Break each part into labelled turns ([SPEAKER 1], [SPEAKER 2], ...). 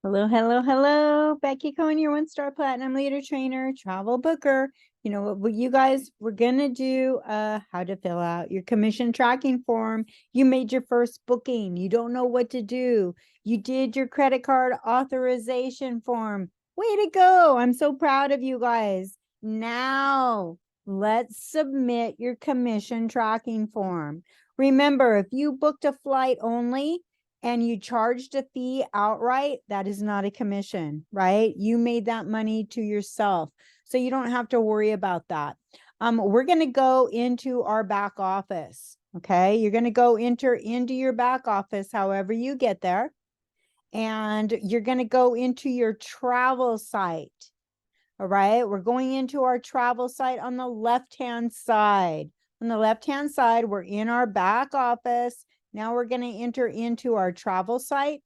[SPEAKER 1] Hello, hello, hello. Becky Cohen, your one-star platinum leader trainer, travel booker. You know what you guys, we're gonna do how to fill out your commission tracking form. You made your first booking. You don't know what to do. You did your credit card authorization form. Way to go. I'm so proud of you guys. Now, let's submit your commission tracking form. Remember, if you booked a flight only, and you charged a fee outright, that is not a commission, right? You made that money to yourself. So you don't have to worry about that. We're going to go into our back office. Okay. You're going to go enter into your back office, however you get there. And you're going to go into your travel site. All right. We're going into our travel site on the left-hand side. On the left-hand side, we're in our back office. Now we're going to enter into our travel site.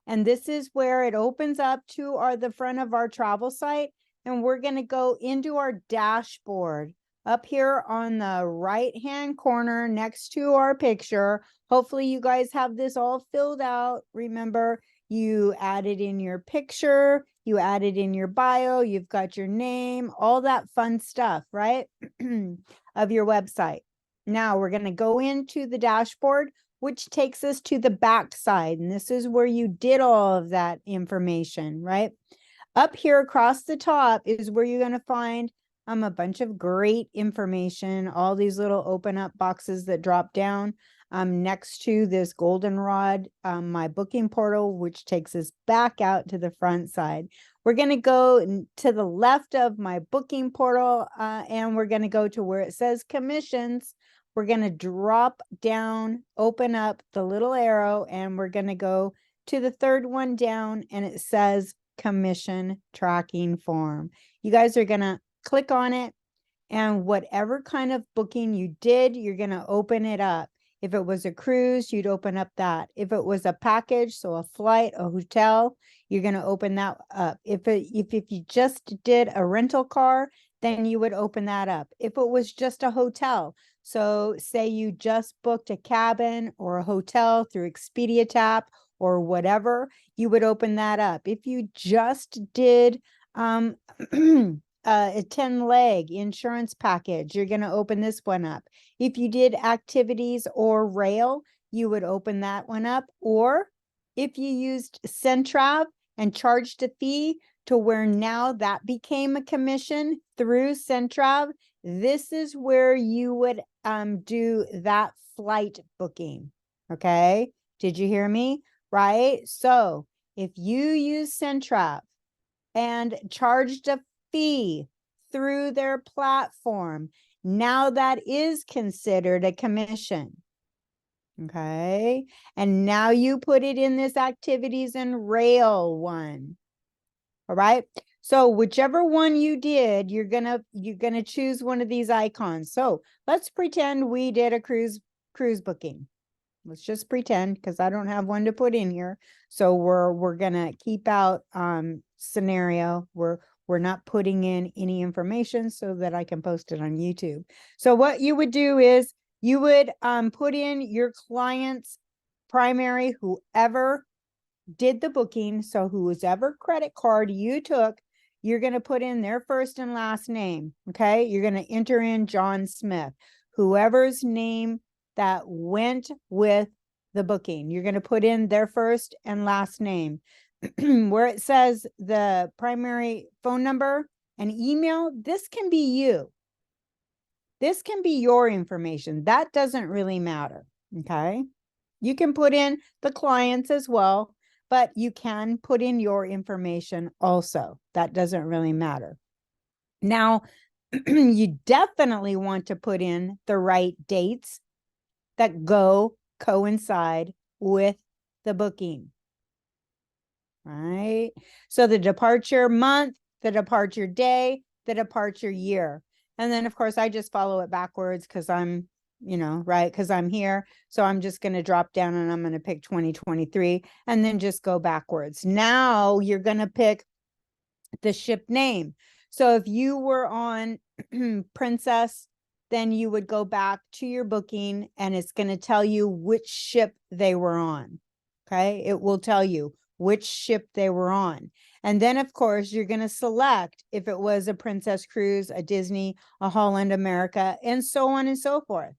[SPEAKER 1] And this is where it opens up to the front of our travel site. And we're going to go into our dashboard up here on the right-hand corner next to our picture. Hopefully you guys have this all filled out. Remember, you added in your picture, you added in your bio, you've got your name, all that fun stuff, right? Of your website. Now we're going to go into the dashboard, which takes us to the back side. And this is where you did all of that information, right? Up here across the top is where you're going to find a bunch of great information, all these little open up boxes that drop down next to this goldenrod, my booking portal, which takes us back out to the front side. We're going to go to the left of my booking portal and we're going to go to where it says commissions. We're going to drop down, open up the little arrow, and we're going to go to the third one down, and it says commission tracking form. You guys are going to click on it, and whatever kind of booking you did, you're going to open it up. If it was a cruise, you'd open up that. If it was a package, so a flight, a hotel, you're going to open that up. If you just did a rental car, then you would open that up. If it was just a hotel, so say you just booked a cabin or a hotel through Expedia Tap or whatever, you would open that up. If you just did a 10-leg insurance package, you're going to open this one up. If you did activities or rail, you would open that one up. Or if you used Centrav and charged a fee to where now that became a commission through Centrav, this is where you would do that flight booking. Okay. Did you hear me? Right. So if you use Centrav and charged a fee through their platform, now that is considered a commission. Okay. And now you put it in this activities and rail one. All right. So whichever one you did, you're gonna choose one of these icons. So let's pretend we did a cruise booking. Let's just pretend, because I don't have one to put in here. So we're gonna keep out scenario. We're not putting in any information so that I can post it on YouTube. So what you would do is you would put in your client's primary, whoever did the booking. So whoever credit card you took, you're going to put in their first and last name. Okay. You're going to enter in John Smith, whoever's name that went with the booking. You're going to put in their first and last name. Where it says the primary phone number and email, this can be you. This can be your information. That doesn't really matter. Okay. You can put in the clients as well, but you can put in your information also. That doesn't really matter. Now, you definitely want to put in the right dates that coincide with the booking. Right? So the departure month, the departure day, the departure year. And then, of course, I just follow it backwards because I'm right, because I'm here. So I'm just going to drop down and I'm going to pick 2023 and then just go backwards. Now you're going to pick the ship name. So if you were on Princess, then you would go back to your booking and it's going to tell you which ship they were on. Okay. It will tell you which ship they were on. And then, of course, you're going to select if it was a Princess Cruise, a Disney, a Holland America, and so on and so forth.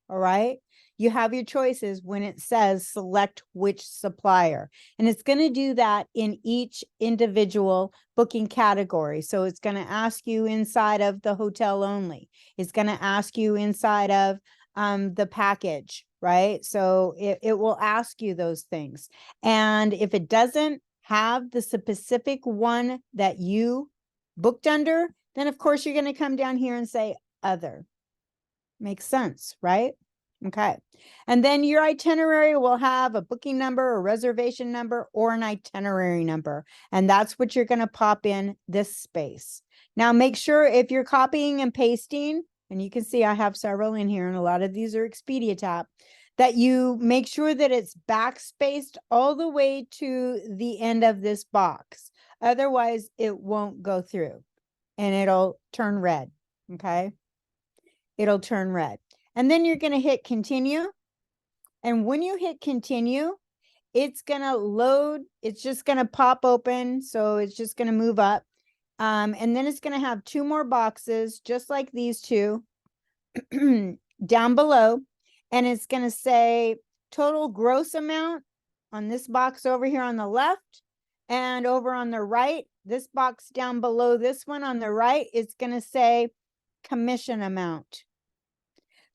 [SPEAKER 1] All right. You have your choices when it says select which supplier. And it's going to do that in each individual booking category. So it's going to ask you inside of the hotel only. It's going to ask you inside of the package, right? So it will ask you those things. And if it doesn't have the specific one that you booked under, then of course you're going to come down here and say other. Makes sense, right? Okay. And then your itinerary will have a booking number, a reservation number, or an itinerary number. And that's what you're going to pop in this space. Now, make sure if you're copying and pasting, and you can see I have several in here, and a lot of these are ExpediaTap, that you make sure that it's backspaced all the way to the end of this box. Otherwise, it won't go through and it'll turn red. Okay. It'll turn red. And then you're going to hit continue. And when you hit continue, it's going to load. It's just going to pop open. So it's just going to move up. And then it's going to have two more boxes, just like these two down below. And it's going to say total gross amount on this box over here on the left. And over on the right, this box down below this one on the right, it's going to say commission amount.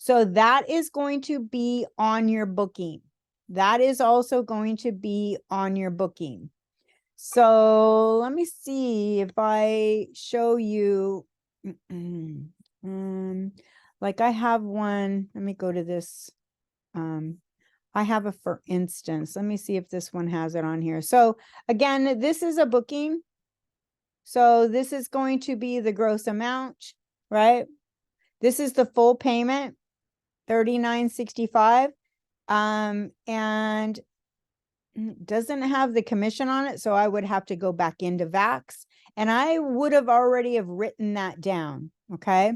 [SPEAKER 1] So that is going to be on your booking. That is also going to be on your booking. So let me see if I show you, like I have one, let me go to this. I have a, for instance, let me see if this one has it on here. So again, this is a booking. So this is going to be the gross amount, right? This is the full payment. $39.65, and doesn't have the commission on it, so I would have to go back into VAX, and I would have already have written that down. Okay,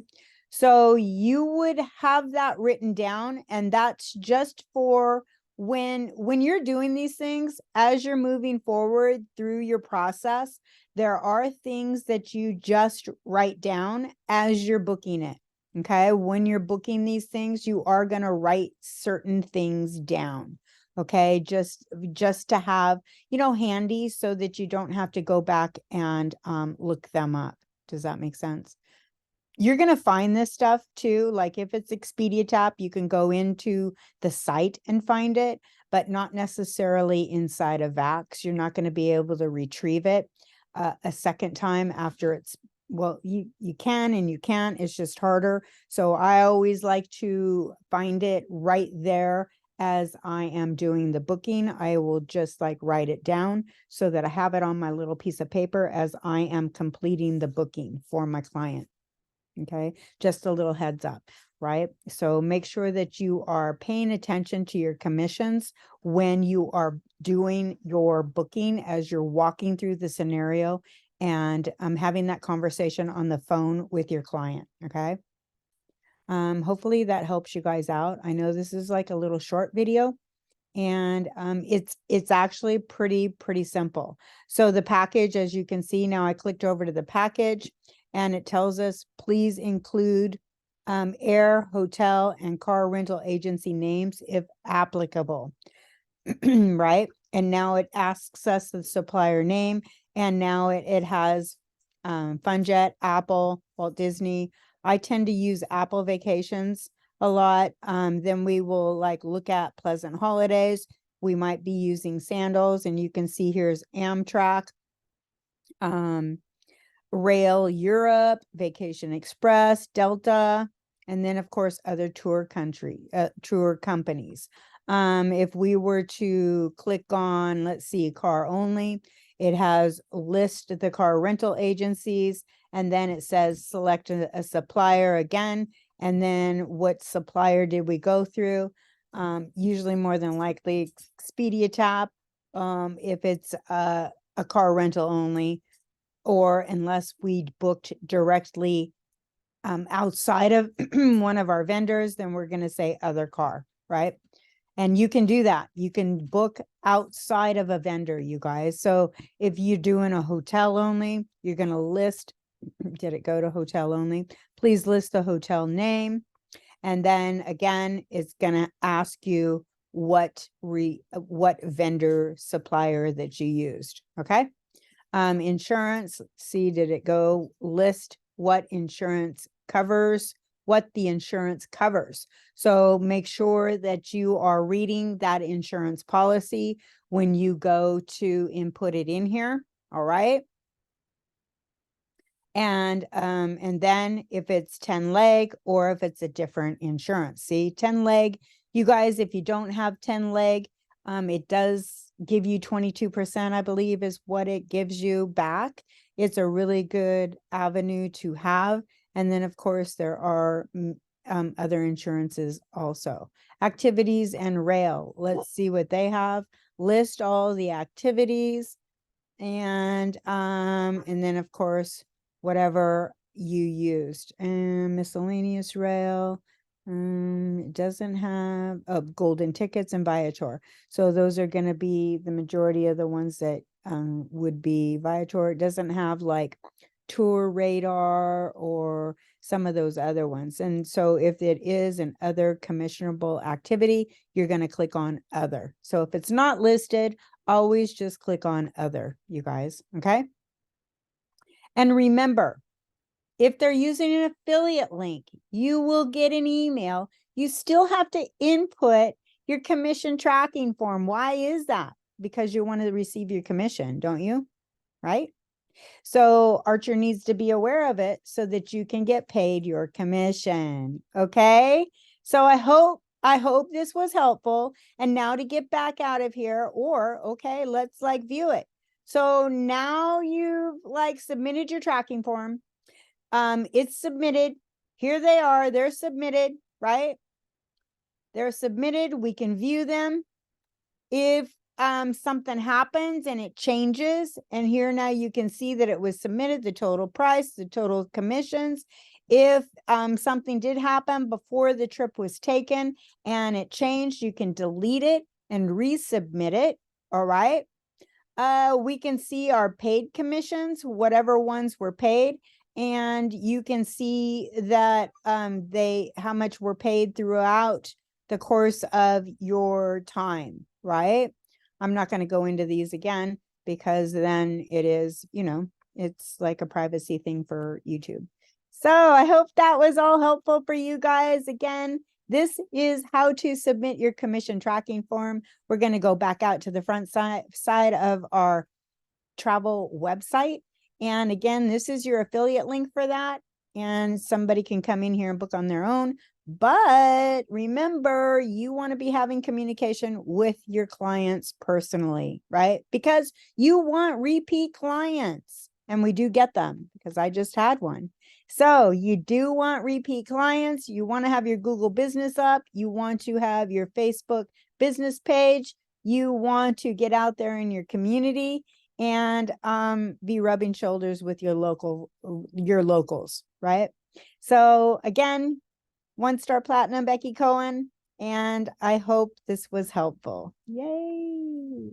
[SPEAKER 1] so you would have that written down, and that's just for when you're doing these things, as you're moving forward through your process, there are things that you just write down as you're booking it. Okay, when you're booking these things, you are going to write certain things down. Okay, just to have, handy so that you don't have to go back and look them up. Does that make sense? You're going to find this stuff too. Like if it's ExpediaTap, you can go into the site and find it, but not necessarily inside of VAX. You're not going to be able to retrieve it a second time after it's, well, you can and you can't. It's just harder. So I always like to find it right there as I am doing the booking. I will just like write it down so that I have it on my little piece of paper as I am completing the booking for my client. Okay, just a little heads up, right? So make sure that you are paying attention to your commissions when you are doing your booking, as you're walking through the scenario and having that conversation on the phone with your client. Okay. Hopefully that helps you guys out. I know this is like a little short video, and it's actually pretty simple. So the package, as you can see now, I clicked over to the package and it tells us please include air, hotel, and car rental agency names if applicable. Right? And now it asks us the supplier name, and now it has Funjet, Apple, Walt Disney. I tend to use Apple Vacations a lot. Then we will like look at Pleasant Holidays. We might be using Sandals, and you can see here's Amtrak, Rail Europe, Vacation Express, Delta, and then of course other tour companies. If we were to click on, let's see, car only, it has list the car rental agencies, and then it says select a supplier again, and then what supplier did we go through? Usually more than likely ExpediaTap, if it's a car rental only, or unless we booked directly outside of one of our vendors, then we're going to say other car, right? And you can do that. You can book outside of a vendor, you guys. So if you're doing a hotel only, you're going to list, did it go to hotel only? Please list the hotel name. And then again, it's going to ask you what vendor supplier that you used. Okay. Insurance, see, did it go list what insurance covers, what the insurance covers. So make sure that you are reading that insurance policy when you go to input it in here. All right. And then if it's 10 leg or if it's a different insurance, see 10 leg, you guys, if you don't have 10 leg, it does give you 22%, I believe is what it gives you back. It's a really good avenue to have. And then of course there are other insurances also. Activities and rail. Let's see what they have. List all the activities and then of course whatever you used. And miscellaneous rail, it doesn't have golden tickets and Viator. So those are going to be the majority of the ones that would be Viator. It doesn't have like Tour Radar or some of those other ones. And so if it is an other commissionable activity, you're going to click on other. So if it's not listed, always just click on other, you guys. Okay. And remember, if they're using an affiliate link, you will get an email. You still have to input your commission tracking form. Why is that? Because you want to receive your commission, don't you? Right? So Archer needs to be aware of it so that you can get paid your commission. Okay. So I hope this was helpful. And now to get back out of here, or okay, let's like view it. So now you've like submitted your tracking form. It's submitted. Here they are. They're submitted, right? They're submitted. We can view them. If something happens and it changes, and here now you can see that it was submitted, the total price, the total commissions. If something did happen before the trip was taken and it changed, you can delete it and resubmit it. All right. We can see our paid commissions, whatever ones were paid, and you can see that how much were paid throughout the course of your time, right? I'm not going to go into these again because then it is, it's like a privacy thing for YouTube. So I hope that was all helpful for you guys. Again, this is how to submit your commission tracking form. We're going to go back out to the front side of our travel website. And again, this is your affiliate link for that. And somebody can come in here and book on their own. But remember, you want to be having communication with your clients personally, right? Because you want repeat clients. And we do get them because I just had one. So you do want repeat clients. You want to have your Google business up. You want to have your Facebook business page. You want to get out there in your community and be rubbing shoulders with your locals, right? So again, 1-star platinum, Becky Cohen, and I hope this was helpful. Yay.